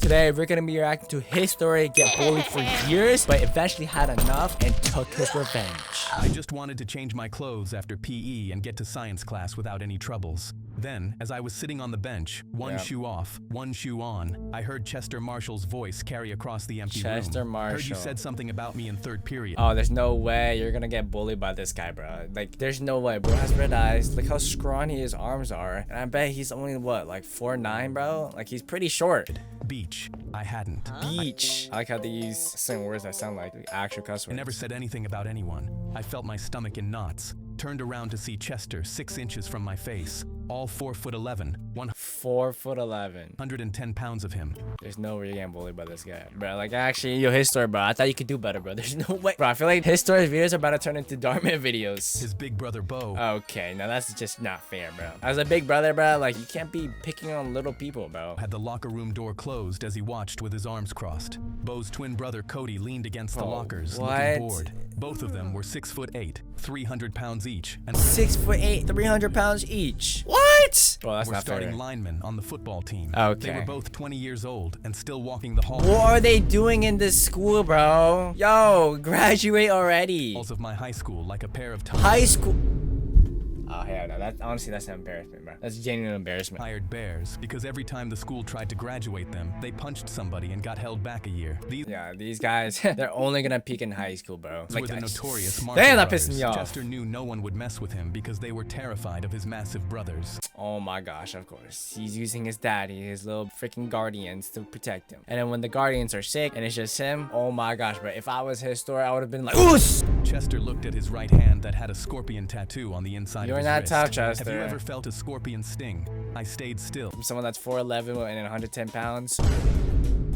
Today, we're gonna be reacting to his story, get bullied for years, but eventually had enough and took his revenge. I just wanted to change my clothes after PE and get to science class without any troubles. Then, as I was sitting on the bench, one shoe off, one shoe on, I heard Chester Marshall's voice carry across the empty room. Chester Marshall. Heard you said something about me in third period. Oh, there's no way you're gonna get bullied by this guy, bro. Like, there's no way. Bro has red eyes. Look how scrawny his arms are. And I bet he's only, what, like 4'9", bro? Like, he's pretty short. Beach. I hadn't. Beach. I like how they use certain words that sound like actual cuss words. I never said anything about anyone. I felt my stomach in knots. Turned around to see Chester 6 inches from my face. All 4'11", 4'11". 110 pounds of him. There's no way you're getting bullied by this guy, bro. Like, actually, yo, his story, bro. I thought you could do better, bro. There's no way, bro. I feel like his story videos are about to turn into Dartmouth videos. His big brother Bo. Okay, now that's just not fair, bro. As a big brother, bro, like, you can't be picking on little people, bro. Had the locker room door closed as he watched with his arms crossed. Bo's twin brother Cody leaned against the lockers, looking bored. Both of them were 6'8", 300 pounds each, and 6'8", 300 pounds each. What? Bro, that's were not starting fair. linemen on the football team. Okay. They were both 20 years old and still walking the halls. What are they doing in this school, bro? Yo, graduate already. Halls of my high school like a pair of High school. Oh, hell no. Honestly, that's an embarrassment, bro. That's genuine embarrassment. Hired bears because every time the school tried to graduate them, they punched somebody and got held back a year. These guys, they're only gonna peak in high school, bro. Like were the notorious Marshall damn, that brothers. pissed me off. Chester knew no one would mess with him because they were terrified of his massive brothers. Oh my gosh, of course. He's using his daddy, his little freaking guardians to protect him. And then when the guardians are sick and it's just him, oh my gosh, bro. If I was his story, I would have been like, oos! Chester looked at his right hand that had a scorpion tattoo on the inside of his You're not wrist. tough, Chester. Have you ever felt a scorpion sting? I stayed still. From someone that's 4'11" and 110 pounds.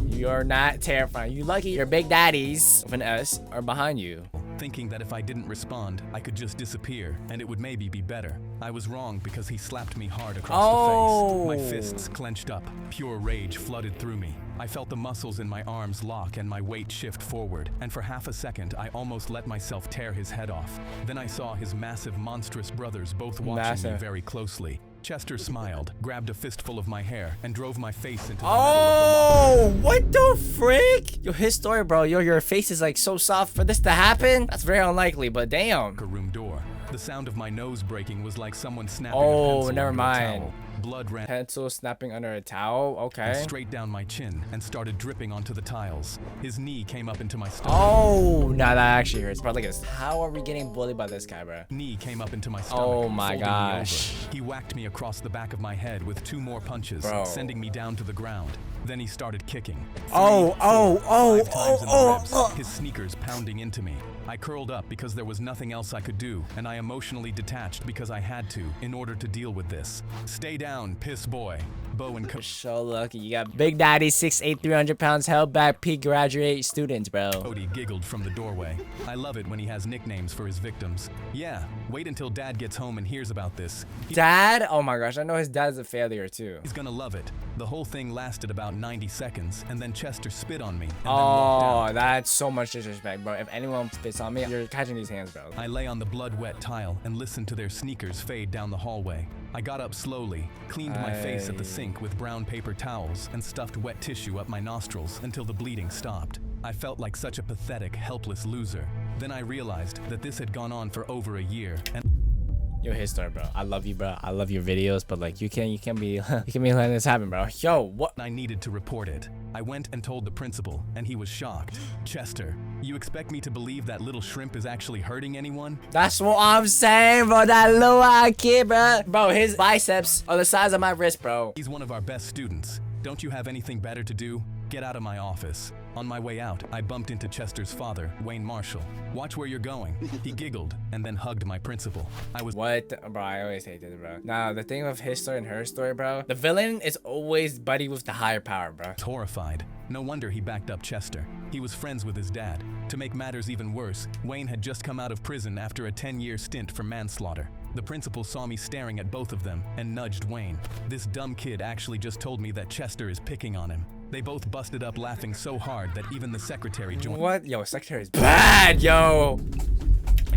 You're not terrifying. You lucky your big daddies, with an S, are behind you. Thinking that if I didn't respond, I could just disappear, and it would maybe be better. I was wrong because he slapped me hard across the face. My fists clenched up. Pure rage flooded through me. I felt the muscles in my arms lock and my weight shift forward, and for half a second, I almost let myself tear his head off. Then I saw his massive, monstrous brothers both watching me very closely. Chester smiled, grabbed a fistful of my hair, and drove my face into the middle of the locker. What the frick? Yo, his story, bro. Yo, your face is like so soft for this to happen? That's very unlikely, but damn. Room door. The sound of my nose breaking was like someone snapping a Oh, pencil never under a mind. towel. Blood ran Pencil snapping under a towel. Okay. straight down my chin and started dripping onto the tiles. His knee came up into my stomach. Oh, nah, that actually hurts. Bro, look at this. How are we getting bullied by this guy, bro? Knee came up into my stomach. Oh my folding me gosh. over. He whacked me across the back of my head with 2 more punches, Bro. sending me down to the ground. Then he started kicking. 3, Oh, 4, oh, 5 times in the oh, ribs, oh. his sneakers pounding into me. I curled up because there was nothing else I could do, and I emotionally detached because I had to in order to deal with this. Stay down, piss boy. Bo and So lucky. You got Big Daddy, 6'8", 300 pounds, held back peak graduate students, bro. Cody giggled from the doorway. I love it when he has nicknames for his victims. Yeah, wait until Dad gets home and hears about this. Dad? Oh my gosh, I know his dad's a failure too. He's gonna love it. The whole thing lasted about 90 seconds, and then Chester spit on me and then walked out. Oh, that's so much disrespect, bro. If anyone spits on me, you're catching these hands, bro. I lay on the blood-wet tile and listened to their sneakers fade down the hallway. I got up slowly, cleaned my face at the sink with brown paper towels, and stuffed wet tissue up my nostrils until the bleeding stopped. I felt like such a pathetic, helpless loser. Then I realized that this had gone on for over a year, and Yo, his story, bro. I love you, bro. I love your videos, but like you can't be letting this happen, bro. Yo, what? I needed to report it. I went and told the principal, and he was shocked. Chester, you expect me to believe that little shrimp is actually hurting anyone? That's what I'm saying, bro. That little kid, bro. Bro, his biceps are the size of my wrist, bro. He's one of our best students. Don't you have anything better to do? Get out of my office. On my way out, I bumped into Chester's father, Wayne Marshall. Watch where you're going. He giggled and then hugged my principal. What? Bro, I always hate this, bro. Now, the thing with his story and her story, bro, the villain is always buddy with the higher power, bro. Horrified. No wonder he backed up Chester. He was friends with his dad. To make matters even worse, Wayne had just come out of prison after a 10-year stint for manslaughter. The principal saw me staring at both of them and nudged Wayne. This dumb kid actually just told me that Chester is picking on him. They both busted up laughing so hard that even the secretary joined. What? Yo, secretary is bad, yo.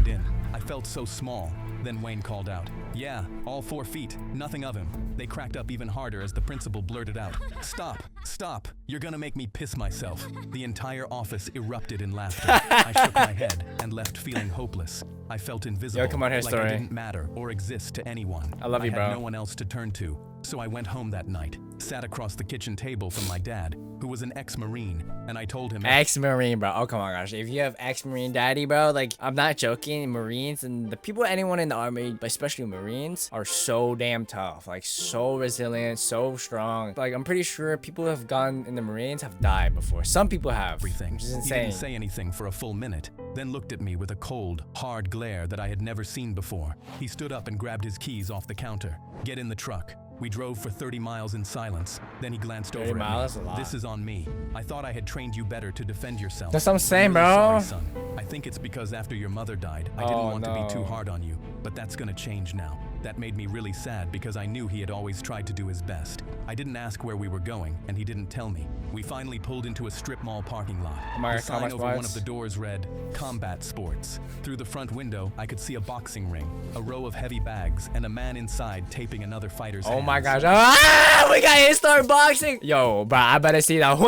In. I felt so small. Then Wayne called out, Yeah, all 4 feet, nothing of him. They cracked up even harder as the principal blurted out, "Stop, stop, you're gonna make me piss myself." The entire office erupted in laughter. I shook my head and left feeling hopeless. I felt invisible, Yo, come on here, like story. I didn't matter or exist to anyone. I love you, had bro. no one else to turn to. So I went home that night, sat across the kitchen table from my dad, who was an ex-Marine, and I told him, Ex-Marine, bro. Oh, come on, gosh. If you have ex-Marine daddy, bro, like, I'm not joking. Marines and the people, anyone in the army, but especially Marines, are so damn tough. Like, so resilient, so strong. Like, I'm pretty sure people who have gone in the Marines have died before. Some people have. everything. Which is He insane. didn't say anything for a full minute, then looked at me with a cold, hard glare that I had never seen before. He stood up and grabbed his keys off the counter. "Get in the truck." We drove for 30 miles in silence. Then he glanced 30 over miles? at A me. lot. "This is on me. I thought I had trained you better to defend yourself." That's what I'm saying, really bro. Sorry, son. I think it's because after your mother died, I didn't Oh, want to be too no. hard on you, but that's gonna change now. That made me really sad because I knew he had always tried to do his best. I didn't ask where we were going, and he didn't tell me. We finally pulled into a strip mall parking lot. Oh my The God, sign combat over one sports. of the doors read, "Combat Sports." Through the front window, I could see a boxing ring, a row of heavy bags, and a man inside taping another fighter's Oh my hands. gosh. Ah, we got instant boxing. Yo, bro, I better see that.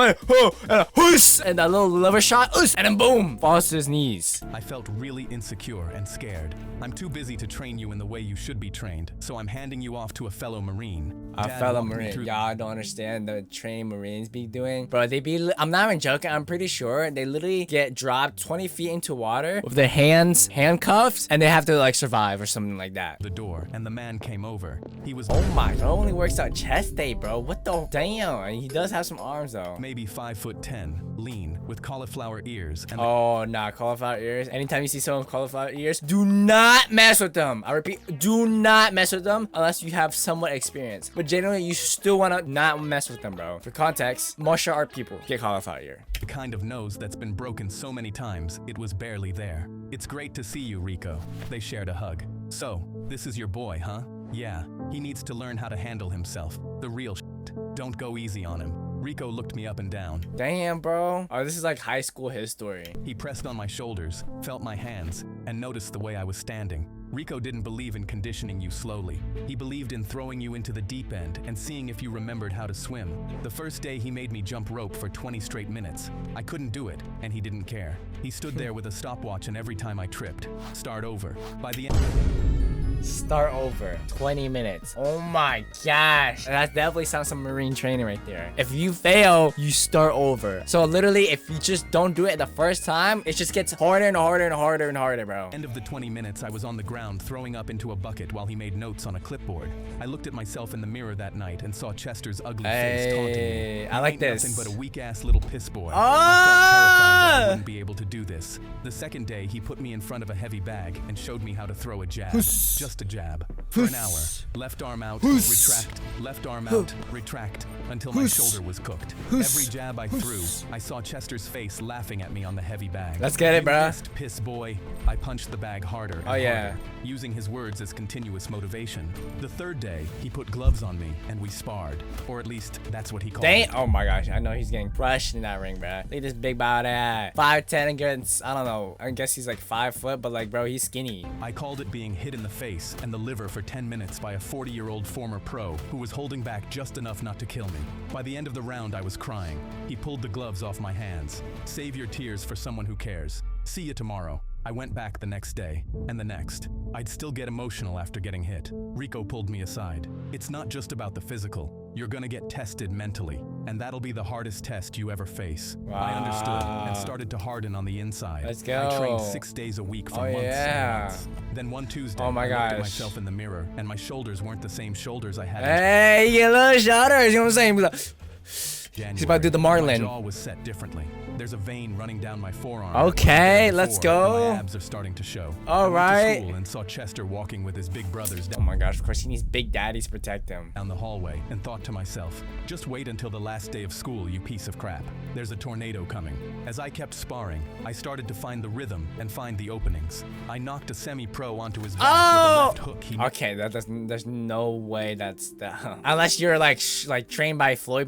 And that little liver shot. And then boom. Falls to his knees. I felt really insecure and scared. "I'm too busy to train you in the way you should be trained, so I'm handing you off to a fellow Marine." A Dad fellow walked me Marine. through- Y'all don't understand the training Marines be doing. Bro, they be, I'm not even joking. I'm pretty sure they literally get dropped 20 feet into water with their hands handcuffed and they have to like survive or something like that. the door, and the man came over. He was Oh my, it only works out chest day, bro. What the damn? And he does have some arms though. maybe 5'10", lean, with cauliflower ears, and Oh, nah, cauliflower ears. Anytime you see someone with cauliflower ears, do not mess with them. I repeat, do not mess with them unless you have somewhat experience. But generally, you still want to not mess with them, bro. For context, martial art people get cauliflower ear. the kind of nose that's been broken so many times, it was barely there. "It's great to see you, Rico." They shared a hug. "So, this is your boy, huh?" "Yeah, he needs to learn how to handle himself. The real shit. Don't go easy on him." Rico looked me up and down. Damn, bro. Oh, this is like high school history. He pressed on my shoulders, felt my hands, and noticed the way I was standing. Rico didn't believe in conditioning you slowly. He believed in throwing you into the deep end and seeing if you remembered how to swim. The first day he made me jump rope for 20 straight minutes. I couldn't do it, and he didn't care. He stood there with a stopwatch, and every time I tripped, start over. By the end, Start over. 20 minutes. Oh my gosh. That definitely sounds some Marine training right there. If you fail, you start over. So literally, if you just don't do it the first time, it just gets harder and harder and harder and harder, bro. end of the 20 minutes, I was on the ground throwing up into a bucket while he made notes on a clipboard. I looked at myself in the mirror that night and saw Chester's ugly face taunting me. Hey, I "You like ain't this. Nothing but a weak-ass little piss boy." Ah! I felt terrified that I wouldn't be able to do this. The second day, he put me in front of a heavy bag and showed me how to throw a jab. Just a jab. For an hour. Left arm out, retract. Left arm out, retract. Until my shoulder was cooked. Every jab I threw, I saw Chester's face laughing at me on the heavy bag. Let's get it, "You bruh. missed, piss boy." I punched the bag harder and Oh, yeah. harder, using his words as continuous motivation. The third day, he put gloves on me and we sparred. Or at least, that's what he called Dang. it. Oh my gosh. I know he's getting crushed in that ring, bro. Look at this big body. 5'10" against, I don't know. I guess he's like 5 foot, but like, bro, he's skinny. I called it being hit in the face and the liver for 10 minutes by a 40-year-old former pro who was holding back just enough not to kill me. By the end of the round, I was crying. He pulled the gloves off my hands. "Save your tears for someone who cares. See you tomorrow." I went back the next day, and the next. I'd still get emotional after getting hit. Rico pulled me aside. "It's not just about the physical. You're gonna get tested mentally, and that'll be the hardest test you ever face." I understood and started to harden on the inside. Let's I trained go. 6 days a week for Oh, months yeah. and months. Then one Tuesday, Oh my I looked at gosh. myself in the mirror, and my shoulders weren't the same shoulders I had in Hey, you get little shoulders. You know what I'm saying? Be like, January. He's about to do the My Marlin. jaw was set differently. There's a vein running down my forearm. Okay, that wasn't there let's before, and go. My abs are starting to show. All I went to right. school and saw Chester walking with his big brothers oh my gosh, of course he needs big daddies to protect him. down the hallway and thought to myself, "Just wait until the last day of school, you piece of crap. There's a tornado coming." As I kept sparring, I started to find the rhythm and find the openings. I knocked a semi-pro onto his back with a left hook. He Okay, there's no way that's that. Unless you're like trained by Floyd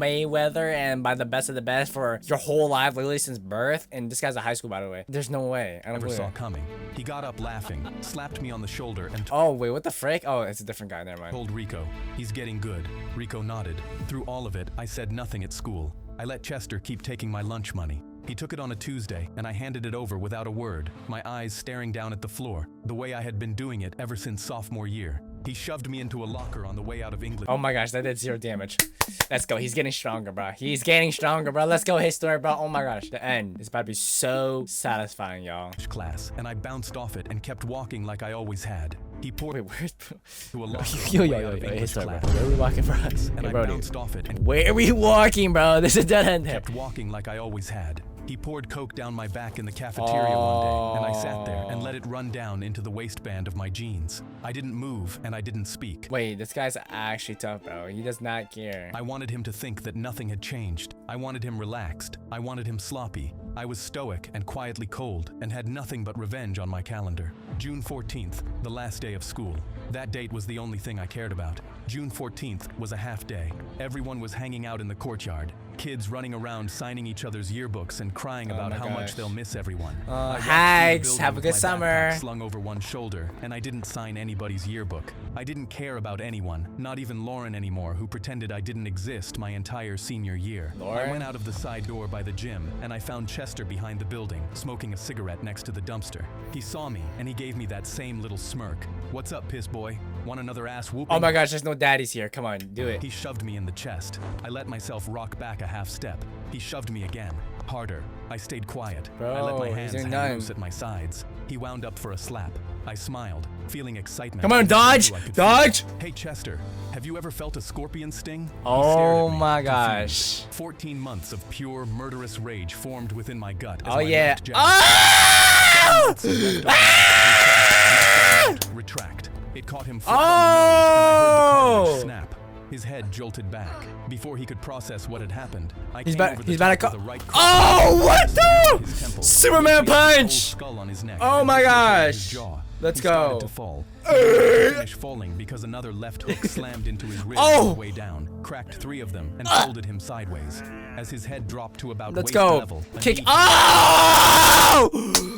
Mayweather and by the best of the best for your whole life, literally since birth. And this guy's a high school, by the way. There's no way. I don't Never believe saw it. coming. He got up laughing, slapped me on the shoulder, and Oh, wait, what the frick? Oh, it's a different guy. Never mind. told Rico, he's getting good. Rico nodded. Through all of it, I said nothing at school. I let Chester keep taking my lunch money. He took it on a Tuesday, and I handed it over without a word, my eyes staring down at the floor, the way I had been doing it ever since sophomore year. He shoved me into a locker on the way out of England. Oh my gosh, that did 0 damage. Let's go. He's getting stronger, bro. He's getting stronger, bro. Let's go, his story, bro. Oh my gosh, the end is about to be so satisfying, y'all. Class, and I bounced off it and kept walking like I always had. He poured Wait, where's to a locker on yo, the yo, way yo, out of yo, his English story, bro. class. Where are we walking, bro? And Hey, I bro, bounced off it and where are we walking, bro? This is dead end. kept walking like I always had. He poured Coke down my back in the cafeteria one day, and I sat there and let it run down into the waistband of my jeans. I didn't move, and I didn't speak. Wait, this guy's actually tough, bro. He does not care. I wanted him to think that nothing had changed. I wanted him relaxed. I wanted him sloppy. I was stoic and quietly cold, and had nothing but revenge on my calendar. June 14th, the last day of school. That date was the only thing I cared about. June 14th was a half day. Everyone was hanging out in the courtyard. Kids running around signing each other's yearbooks and crying about my how gosh. much they'll miss everyone. I walked through the Hags, building have a with good my summer. backpack slung over one shoulder, and I didn't sign anybody's yearbook. I didn't care about anyone, not even Lauren anymore, who pretended I didn't exist my entire senior year. Lauren? I went out of the side door by the gym, and I found Chester behind the building, smoking a cigarette next to the dumpster. He saw me, and he gave me that same little smirk. "What's up, piss boy? Want another ass whooping?" Oh my gosh, there's no daddies here. Come on, do it. He shoved me in the chest. I let myself rock back a half step. He shoved me again, harder. I stayed quiet. I let my Bro, hands he's hang doing loose at my sides. He wound up for a slap. I smiled, feeling excitement. Come on, I knew dodge! I could Dodge! feel it. "Hey, Chester, have you ever felt a scorpion sting?" He stared Oh at me, my confused. gosh. 14 months of pure murderous rage formed within my gut as Oh my yeah. left jab Ah! retract. It caught him flat on the nose, and I heard the cartilage snap. His head jolted back. Before he could process what had happened, I He's came about- over the he's about top to of the right Oh, what the? his temple, Superman his whole punch! skull on his neck, Oh and my his gosh. jaw. Let's He started go. to fall. He didn't finish falling because another left hook slammed into his ribs Oh. on the way down, cracked 3 of them, and folded him sideways. As his head dropped to about Let's waist go. level, a Kick. knee Oh!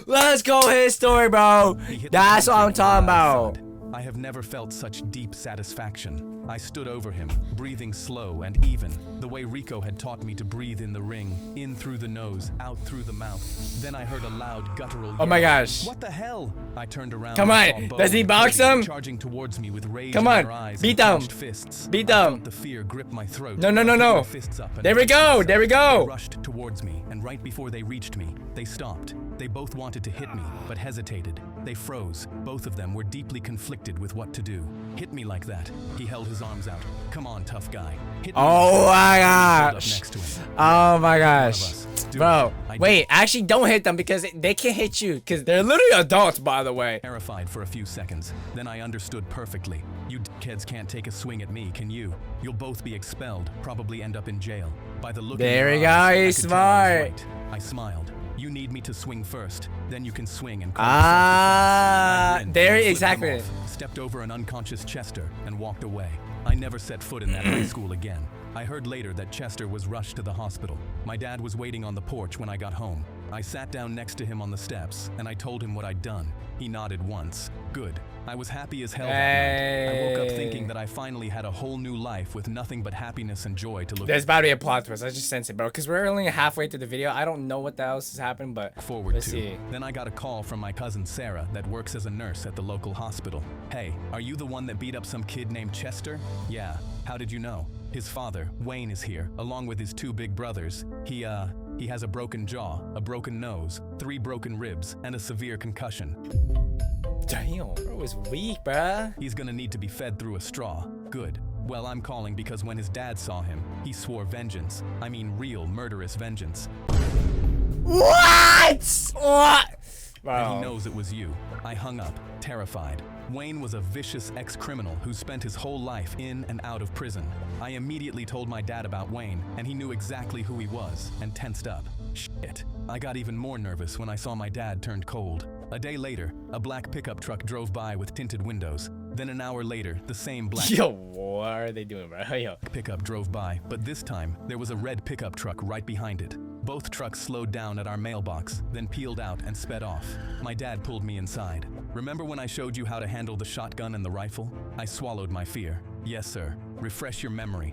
Let's go, his story, bro. He hit the That's what I'm concrete talking with a loud about. thud. I have never felt such deep satisfaction. I stood over him, breathing slow and even, the way Rico had taught me to breathe in the ring, in through the nose, out through the mouth. Then I heard a loud guttural yell. Oh my gosh. What the hell? I turned around. Come and on, saw Bo does he and box Cody him? charging towards me with rage Come in on, their eyes beat and them. clenched fists. Beat I them. felt the fear grip my throat. No, no, I no, threw no. my fists up and There we braced go, myself. there we go. They rushed towards me, and right before they reached me, they stopped. They both wanted to hit me, but hesitated. They froze. Both of them were deeply conflicted with what to do. Hit me like that. He held his arms out. Come on, tough guy. Hit me Oh like that. my He stood up gosh. next to him. Oh my One gosh. of us. Do Bro, it. I wait, did. actually don't hit them because they can't hit you because they're literally adults, by the way. Terrified for a few seconds. Then I understood perfectly. You kids can't take a swing at me, can you? You'll both be expelled, probably end up in jail. By the look There in we your go, eyes, he's I could tell I was smart. right. I smiled. You need me to swing first, then you can swing and Ah, there, flipped exactly. them off, stepped over an unconscious Chester and walked away. I never set foot in that high school again. I heard later that Chester was rushed to the hospital. My dad was waiting on the porch when I got home. I sat down next to him on the steps and I told him what I'd done. He nodded once. Good. I was happy as hell that night. I woke up thinking that I finally had a whole new life with nothing but happiness and joy to look There's about to be a plot twist. I just sense it, bro. Because we're only halfway through the video. I don't know what else has happened, but forward let's to. see. Then I got a call from my cousin Sarah that works as a nurse at the local hospital. Hey, are you the one that beat up some kid named Chester? Yeah. How did you know? His father, Wayne, is here, along with his 2 big brothers. He has a broken jaw, a broken nose, 3 broken ribs, and a severe concussion. Damn, bro is weak, bruh. He's gonna need to be fed through a straw. Good. Well, I'm calling because when his dad saw him, he swore vengeance. I mean real murderous vengeance. What? What? And he Bro. knows it was you. I hung up, terrified. Wayne was a vicious ex-criminal who spent his whole life in and out of prison. I immediately told my dad about Wayne, and he knew exactly who he was, and tensed up. Shit. I got even more nervous when I saw my dad turned cold. A day later, a black pickup truck drove by with tinted windows. Then an hour later, the same black Yo, what are they doing, bro? Yo. pickup drove by, but this time, there was a red pickup truck right behind it. Both trucks slowed down at our mailbox, then peeled out and sped off. My dad pulled me inside. Remember when I showed you how to handle the shotgun and the rifle? I swallowed my fear. Yes, sir. Refresh your memory.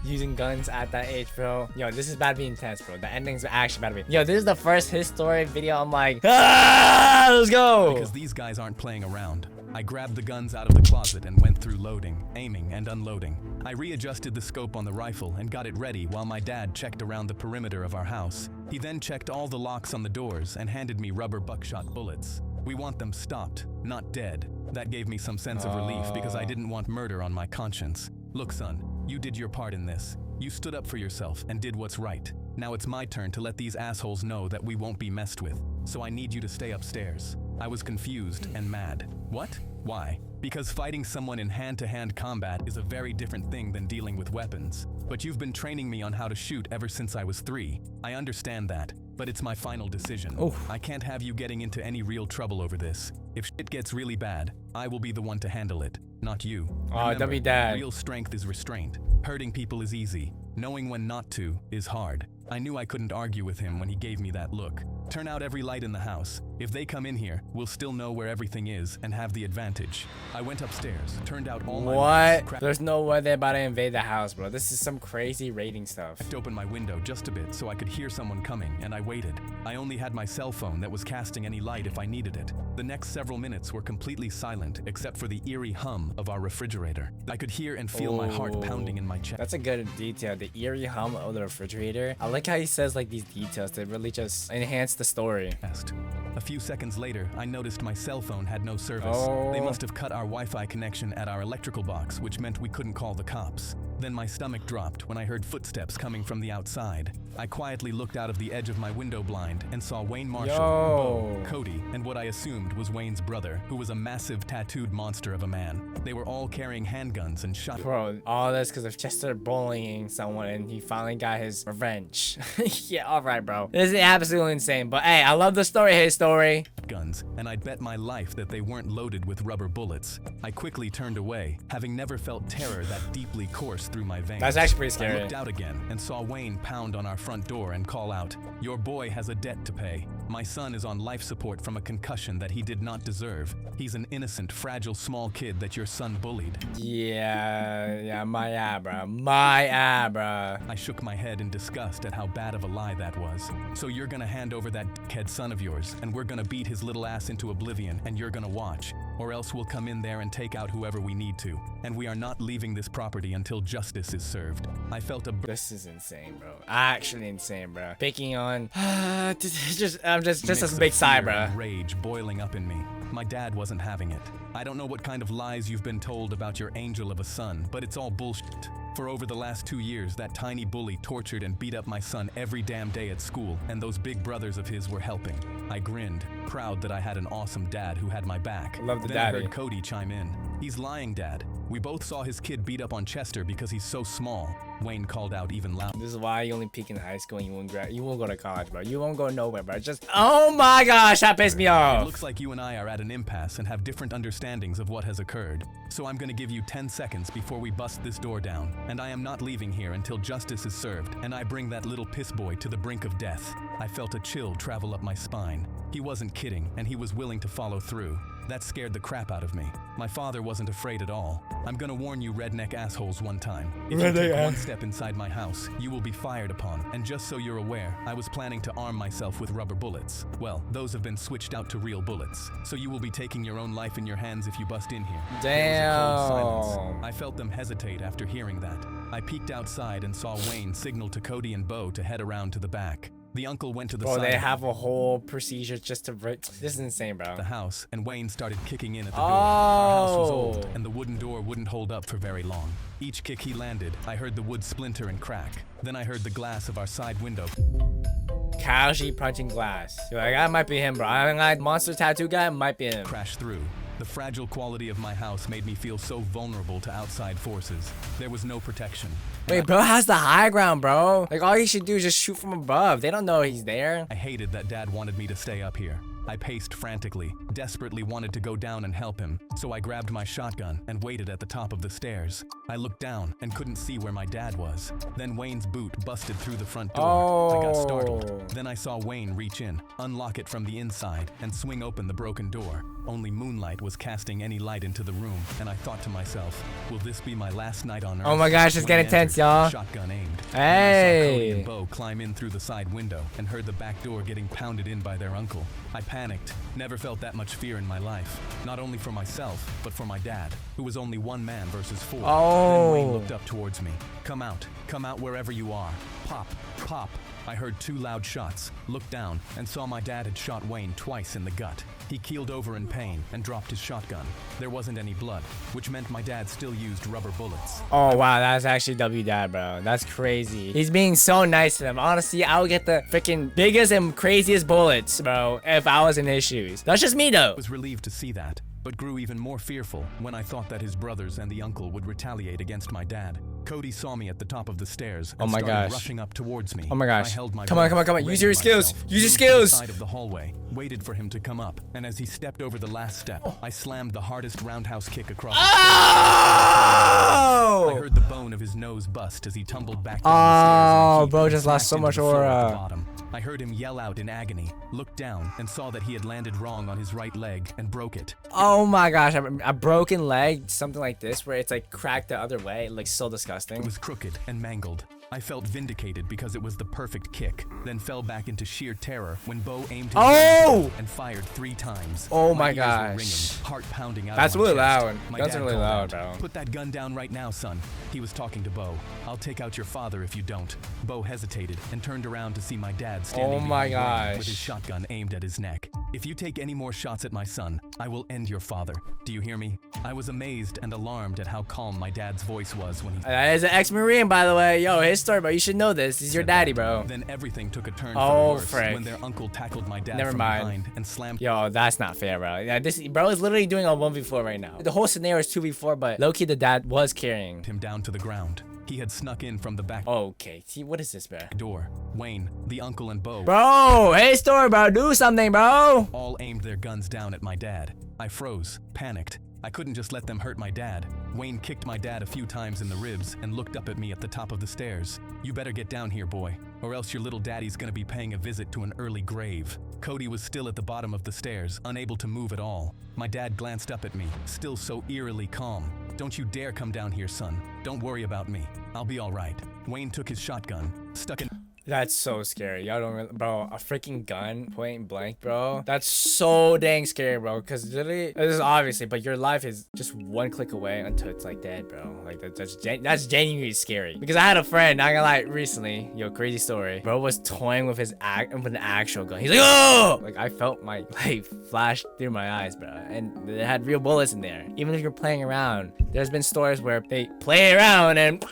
Using guns at that age, bro. Yo, this is about to be intense, bro. The ending's actually about to be. Yo, this is the first history video. I'm like, let's go. Because these guys aren't playing around. I grabbed the guns out of the closet and went through loading, aiming, and unloading. I readjusted the scope on the rifle and got it ready while my dad checked around the perimeter of our house. He then checked all the locks on the doors and handed me rubber buckshot bullets. We want them stopped, not dead. That gave me some sense of relief because I didn't want murder on my conscience. Look, son, you did your part in this. You stood up for yourself and did what's right. Now it's my turn to let these assholes know that we won't be messed with. So I need you to stay upstairs. I was confused and mad. What? Why? Because fighting someone in hand-to-hand combat is a very different thing than dealing with weapons. But you've been training me on how to shoot ever since I was 3. I understand that, but it's my final decision. I can't have you getting into any real trouble over this. If shit gets really bad, I will be the one to handle it, not you. Don't be dad. Real strength is restraint. Hurting people is easy. Knowing when not to is hard. I knew I couldn't argue with him when he gave me that look. Turn out every light in the house. If they come in here, we'll still know where everything is and have the advantage. I went upstairs, turned out all my lights. There's no way they're about to invade the house, bro. This is some crazy raiding stuff. I opened my window just a bit so I could hear someone coming, and I waited. I only had my cell phone that was casting any light if I needed it. The next several minutes were completely silent except for the eerie hum of our refrigerator. I could hear and feel my heart pounding in my chest. That's a good detail, the eerie hum of the refrigerator. I like how he says like these details that really just enhance the story. A few seconds later, I noticed my cell phone had no service. They must have cut our Wi-Fi connection at our electrical box, which meant we couldn't call the cops. Then my stomach dropped when I heard footsteps coming from the outside. I quietly looked out of the edge of my window blind and saw Wayne Marshall, Bo, Cody, and what I assumed was Wayne's brother, who was a massive tattooed monster of a man. They were all carrying handguns and shot. Bro, all this because of Chester bullying someone and he finally got his revenge. Yeah, alright, bro. This is absolutely insane. But hey, I love the story, his story. Guns, and I'd bet my life that they weren't loaded with rubber bullets. I quickly turned away, having never felt terror that deeply coursed through my veins. That's actually pretty scary. I looked out again and saw Wayne pound on our front door and call out, "Your boy has a debt to pay. My son is on life support from a concussion that he did not deserve. He's an innocent, fragile, small kid that your son bullied." Yeah, my bro. I shook my head in disgust at how bad of a lie that was. So you're gonna hand over that dickhead son of yours, and we're gonna beat his little ass into oblivion, and you're gonna watch. Or else we'll come in there and take out whoever we need to. And we are not leaving this property until justice is served. I felt a... This is insane, bro. Actually insane, bro. Picking on... just a big sigh, bro. Rage boiling up in me. My dad wasn't having it. I don't know what kind of lies you've been told about your angel of a son, but it's all bullshit. For over the last 2 years, that tiny bully tortured and beat up my son every damn day at school, and those big brothers of his were helping. I grinned, proud that I had an awesome dad who had my back. Love the then daddy. I heard Cody chime in. "He's lying, Dad. We both saw his kid beat up on Chester because he's so small." Wayne called out even louder. This is why you only peak in high school and you won't go to college, bro. You won't go nowhere, bro. Just, oh my gosh, that pissed me off. It looks like you and I are at an impasse and have different understandings of what has occurred. So I'm gonna give you 10 seconds before we bust this door down. And I am not leaving here until justice is served, and I bring that little piss boy to the brink of death. I felt a chill travel up my spine. He wasn't kidding, and he was willing to follow through. That scared the crap out of me. My father wasn't afraid at all. I'm gonna warn you redneck assholes one time. If you take one step inside my house, you will be fired upon. And just so you're aware, I was planning to arm myself with rubber bullets. Well, those have been switched out to real bullets. So you will be taking your own life in your hands if you bust in here. Damn. I felt them hesitate after hearing that. I peeked outside and saw Wayne signal to Cody and Bo to head around to the back. The uncle went to the side. Bro, they have a whole procedure just to... This is insane, bro. The house, and Wayne started kicking in at the door. Our house was old, and the wooden door wouldn't hold up for very long. Each kick he landed, I heard the wood splinter and crack. Then I heard the glass of our side window. Casually punching glass. You're like, that might be him, bro. I'm like, monster tattoo guy might be him. Crash through. The fragile quality of my house made me feel so vulnerable to outside forces. There was no protection. Wait, bro has the high ground, bro. Like, all he should do is just shoot from above. They don't know he's there. I hated that Dad wanted me to stay up here. I paced frantically, desperately wanted to go down and help him, so I grabbed my shotgun and waited at the top of the stairs. I looked down and couldn't see where my dad was. Then Wayne's boot busted through the front door. I got startled. Then I saw Wayne reach in, unlock it from the inside, and swing open the broken door. Only moonlight was casting any light into the room, and I thought to myself, will this be my last night on Earth? Oh my gosh, it's getting tense, y'all. Shotgun aimed. Hey! I saw Cody and Bo climb in through the side window and heard the back door getting pounded in by their uncle. I panicked. Never felt that much fear in my life. Not only for myself, but for my dad, who was only one man versus four. Then Wayne looked up towards me. Come out wherever you are. Pop, pop. I heard 2 loud shots, looked down, and saw my dad had shot Wayne twice in the gut. He keeled over in pain and dropped his shotgun. There wasn't any blood, which meant my dad still used rubber bullets. Oh wow, that's actually W dad, bro. That's crazy. He's being so nice to them. Honestly, I would get the freaking biggest and craziest bullets, bro, if I was in his shoes. That's just me though. I was relieved to see that, but grew even more fearful when I thought that his brothers and the uncle would retaliate against my dad. Cody saw me at the top of the stairs and started rushing up towards me. Oh my gosh. I held my come on. Use your skills. Use your skills. Side of the hallway, waited for him to come up, and as he stepped over the last step, I slammed the hardest roundhouse kick across the stage. I heard the bone of his nose bust as he tumbled back down the stairs. Oh, bro just lost so much aura. I heard him yell out in agony, looked down, and saw that he had landed wrong on his right leg and broke it. Oh my gosh, a broken leg, something like this, where it's like cracked the other way. It looks so disgusting. It was crooked and mangled. I felt vindicated because it was the perfect kick, then fell back into sheer terror when Bo aimed his gun and fired 3 times. Oh my ears were gosh. ringing, heart pounding out That's of my really chest. loud. My That's dad really called loud, out, bro. Put that gun down right now, son. He was talking to Bo. I'll take out your father if you don't. Bo hesitated and turned around to see my dad standing behind Wayne with his shotgun aimed at his neck. If you take any more shots at my son, I will end your father. Do you hear me? I was amazed and alarmed at how calm my dad's voice was when he... That is an ex-Marine, by the way. Yo, his story, bro. You should know this. He's your daddy, bro. Then everything took a turn for the worse frick. when their uncle tackled my dad from behind and slammed... Yo, that's not fair, bro. Yeah, this bro is literally doing a 1v4 right now. The whole scenario is 2v4, but low-key the dad was carrying him down to the ground. He had snuck in from the back Okay, see, what is this, bro? door. Wayne, the uncle, and Bo... Bro, hey, story, bro. Do something, bro. All aimed their guns down at my dad. I froze, panicked. I couldn't just let them hurt my dad. Wayne kicked my dad a few times in the ribs and looked up at me at the top of the stairs. You better get down here, boy, or else your little daddy's gonna be paying a visit to an early grave. Cody was still at the bottom of the stairs, unable to move at all. My dad glanced up at me, still so eerily calm. Don't you dare come down here, son. Don't worry about me. I'll be all right. Wayne took his shotgun, stuck it... That's so scary. Y'all don't really, bro, a freaking gun, point blank, bro. That's so dang scary, bro. Cause literally, this is obviously, but your life is just one click away until it's like dead, bro. Like that's genuinely scary. Because I had a friend, not gonna lie, recently, yo, crazy story. Bro was toying with with an actual gun. He's like, oh! Like I felt my life flash through my eyes, bro. And it had real bullets in there. Even if you're playing around, there's been stories where they play around and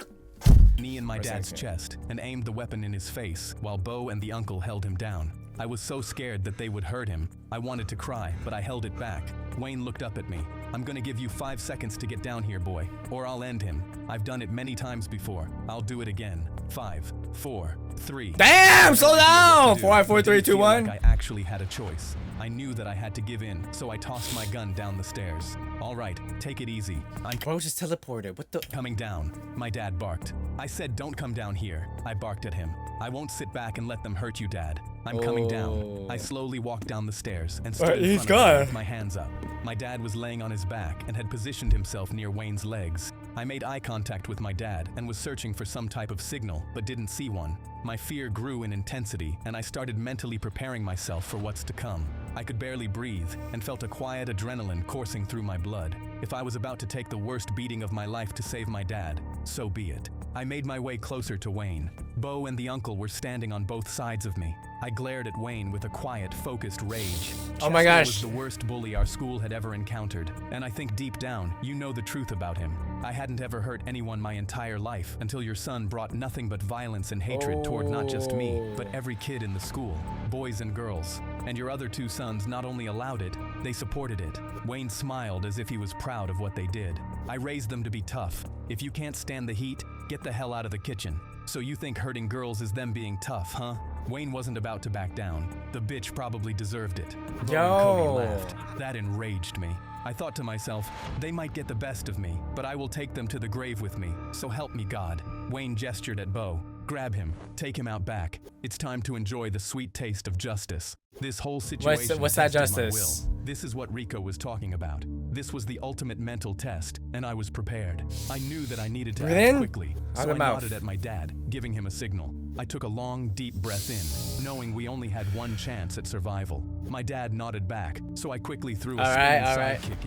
knee in my dad's chest and aimed the weapon in his face while Bo and the uncle held him down. I was so scared that they would hurt him. I wanted to cry, but I held it back. Wayne looked up at me. I'm gonna give you 5 seconds to get down here, boy, or I'll end him. I've done it many times before. I'll do it again. 5, 4, 3. Damn, slow down! 4, 4, 3, 2, 1. Like I actually had a choice. I knew that I had to give in, so I tossed my gun down the stairs. All right, take it easy. Bro just teleported. What the? Coming down. My dad barked. I said, don't come down here. I barked at him. I won't sit back and let them hurt you, Dad. I'm coming down. I slowly walked down the stairs and stood in front of him with my hands up. My dad was laying on his back and had positioned himself near Wayne's legs. I made eye contact with my dad and was searching for some type of signal, but didn't see one. My fear grew in intensity, and I started mentally preparing myself for what's to come. I could barely breathe and felt a quiet adrenaline coursing through my blood. If I was about to take the worst beating of my life to save my dad, so be it. I made my way closer to Wayne. Bo and the uncle were standing on both sides of me. I glared at Wayne with a quiet, focused rage. Oh my gosh. Chester was the worst bully our school had ever encountered, and I think deep down, you know the truth about him. I hadn't ever hurt anyone my entire life until your son brought nothing but violence and hatred toward not just me, but every kid in the school, boys and girls. And your other 2 sons not only allowed it, they supported it. Wayne smiled as if he was proud of what they did. I raised them to be tough. If you can't stand the heat, get the hell out of the kitchen. So you think hurting girls is them being tough, huh? Wayne wasn't about to back down. The bitch probably deserved it. Bo Yo. and Cody laughed. That enraged me. I thought to myself, they might get the best of me, but I will take them to the grave with me, so help me God. Wayne gestured at Bo. Grab him, take him out back. It's time to enjoy the sweet taste of justice. This whole situation What's that tested my justice? will. This is what Rico was talking about. This was the ultimate mental test, and I was prepared. I knew that I needed to act quickly, so I nodded at my dad, giving him a signal. I took a long, deep breath in, knowing we only had one chance at survival. My dad nodded back, so I quickly threw a spinning sidekick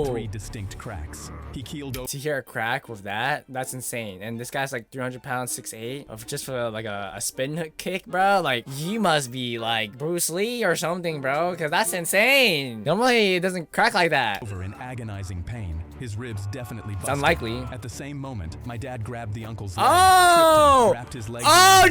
into 3 distinct cracks. He keeled over. To hear a crack with that, that's insane. And this guy's like 300 pounds, 6'8", of just for like a spin kick, bro. Like, you must be like Bruce Lee or something, bro, because that's insane. Normally, it doesn't crack like that. Over in agonizing pain. His ribs definitely busted. It's unlikely. At the same moment, my dad grabbed the uncle's leg, Oh! tripped him, wrapped his leg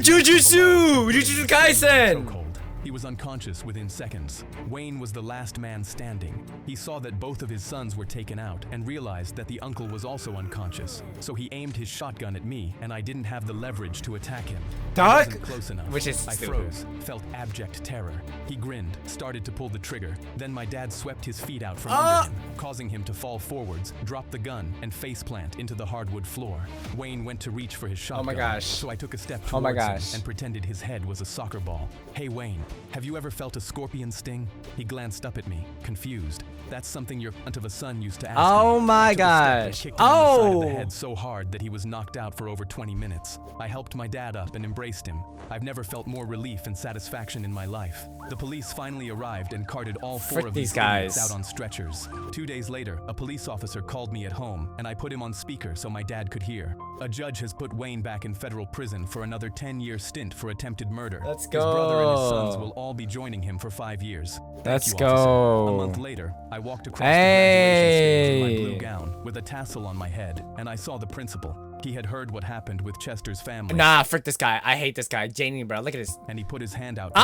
Jujutsu! Jujutsu Kaisen! He was unconscious within seconds. Wayne was the last man standing. He saw that both of his sons were taken out and realized that the uncle was also unconscious. So he aimed his shotgun at me, and I didn't have the leverage to attack him. I wasn't close enough. Which is I froze, felt abject terror. He grinned, started to pull the trigger. Then my dad swept his feet out from under him, causing him to fall forwards, drop the gun, and faceplant into the hardwood floor. Wayne went to reach for his shotgun. Oh my gosh. So I took a step towards him and pretended his head was a soccer ball. Hey Wayne, have you ever felt a scorpion sting? He glanced up at me, confused. That's something your cunt of a son used to ask me. Oh my gosh. Oh! The head so hard that he was knocked out for over 20 minutes. I helped my dad up and embraced him. I've never felt more relief and satisfaction in my life. The police finally arrived and carted all 4 of these guys out on stretchers. 2 days later, a police officer called me at home, and I put him on speaker so my dad could hear. A judge has put Wayne back in federal prison for another 10-year stint for attempted murder. Let's go. His brother and his sons will all be joining him for 5 years. Let's Thank you, go. officer. A month later, I walked across the graduation stage in my blue gown with a tassel on my head, and I saw the principal. He had heard what happened with Chester's family. Nah, frick this guy. I hate this guy. Janie, bro. Look at this. And he put his hand out.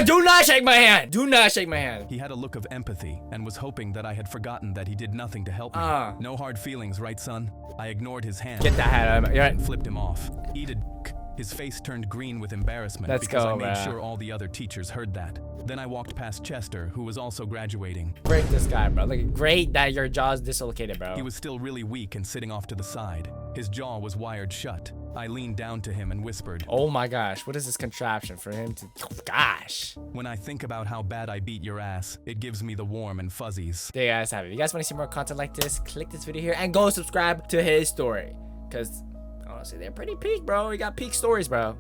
Do not shake my hand. Do not shake my hand. He had a look of empathy and was hoping that I had forgotten that he did nothing to help me. No hard feelings, right, son? I ignored his hand. Get that hat out of my... You're right. And flipped him off. Eat a dick. His face turned green with embarrassment because I made sure all the other teachers heard that. Then I walked past Chester, who was also graduating. Break this guy, bro. Like, great that your jaw's dislocated, bro. He was still really weak and sitting off to the side. His jaw was wired shut. I leaned down to him and whispered, "Oh my gosh, what is this contraption for him to... Gosh." When I think about how bad I beat your ass, it gives me the warm and fuzzies. There you guys have it. If you guys want to see more content like this, click this video here and go subscribe to his story. Because, honestly, they're pretty peak, bro. We got peak stories, bro.